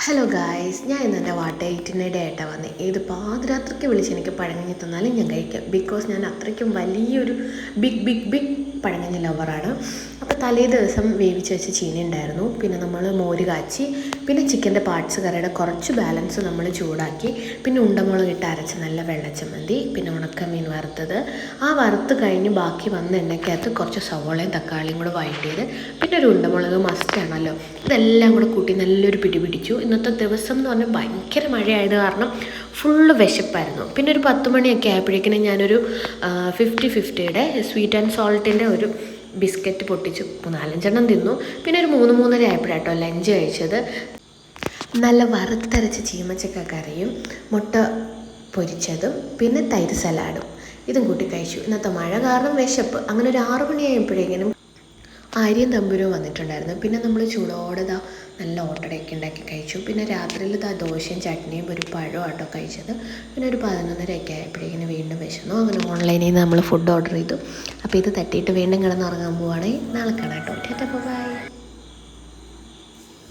Hello guys, ഞാൻ ഇന്ന് എൻ്റെ വാട്ടേറ്റിൻ്റെ ആയിട്ടാണ് വന്നത്. ഏത് പാതിരാത്രിക്ക് വിളിച്ച് എനിക്ക് പഴങ്കഞ്ഞി തന്നാലും ഞാൻ കഴിക്കാം. ബിക്കോസ് ഞാൻ അത്രയ്ക്കും വലിയൊരു ബിഗ് പഴങ്കഞ്ഞി ലവറാണ്. അപ്പോൾ തലേ ദിവസം വേവിച്ച് വെച്ച ചീനി ഉണ്ടായിരുന്നു. പിന്നെ നമ്മൾ മോര് കാച്ചി, പിന്നെ ചിക്കൻ്റെ പാർട്സ് കറിയുടെ കുറച്ച് ബാലൻസ് നമ്മൾ ചൂടാക്കി, പിന്നെ ഉണ്ടമുളകിട്ട് അരച്ച് നല്ല വെള്ളച്ചമ്മന്തി, പിന്നെ ഉണക്കമീൻ വറുത്തത്. ആ വറുത്ത് കഴിഞ്ഞ് ബാക്കി വന്ന എണ്ണയ്ക്കകത്ത് കുറച്ച് സവോളയും തക്കാളിയും കൂടെ വഴറ്റിയത്, പിന്നെ ഒരു ഉണ്ടമുളക് മസ്റ്റാണല്ലോ. ഇതെല്ലാം കൂടെ കൂട്ടി നല്ലൊരു പിടി പിടിച്ചു. ഇന്നത്തെ ദിവസം എന്ന് പറഞ്ഞാൽ ഭയങ്കര മഴയായത് കാരണം ഫുള്ള് വിശപ്പായിരുന്നു. പിന്നെ ഒരു 10 മണിയൊക്കെ ആയപ്പോഴേക്കിനും ഞാനൊരു 50-50യുടെ സ്വീറ്റ് ആൻഡ് സോൾട്ടിൻ്റെ ഒരു ബിസ്ക്കറ്റ് പൊട്ടിച്ചു 4-5 തിന്നു. പിന്നെ ഒരു 3-3:30 ആയപ്പോഴാട്ടോ ലഞ്ച് കഴിച്ചത്. നല്ല വറുത്തരച്ച ചീമച്ചക്ക കറിയും മുട്ട പൊരിച്ചതും പിന്നെ തൈര് സലാഡും ഇതും കൂട്ടി കഴിച്ചു. ഇന്നത്തെ മഴ കാരണം വിശപ്പ്. അങ്ങനെ ഒരു 6 മണിയായപ്പോഴേക്കിനും ആര്യൻ തമ്പുരു വന്നിട്ടുണ്ടായിരുന്നു. പിന്നെ നമ്മൾ ചൂടോടെ നല്ല ഓട്ടടയൊക്കെ ഉണ്ടാക്കി കഴിച്ചു. പിന്നെ രാത്രിയിൽ ദോശയും ചട്നിയും ഒരു പഴവും ആട്ടോ കഴിച്ചത്. പിന്നെ ഒരു 11:30 ആയപ്പോഴേക്കിനും വീണ്ടും വിശന്നു. അങ്ങനെ ഓൺലൈനിൽ നിന്ന് നമ്മൾ ഫുഡ് ഓർഡർ ചെയ്തു. അപ്പോൾ ഇത് തട്ടിയിട്ട് വീണ്ടും കിടന്നുറങ്ങാൻ പോവുകയാണെങ്കിൽ നാളെ കാണാം കേട്ടോ. ബൈ.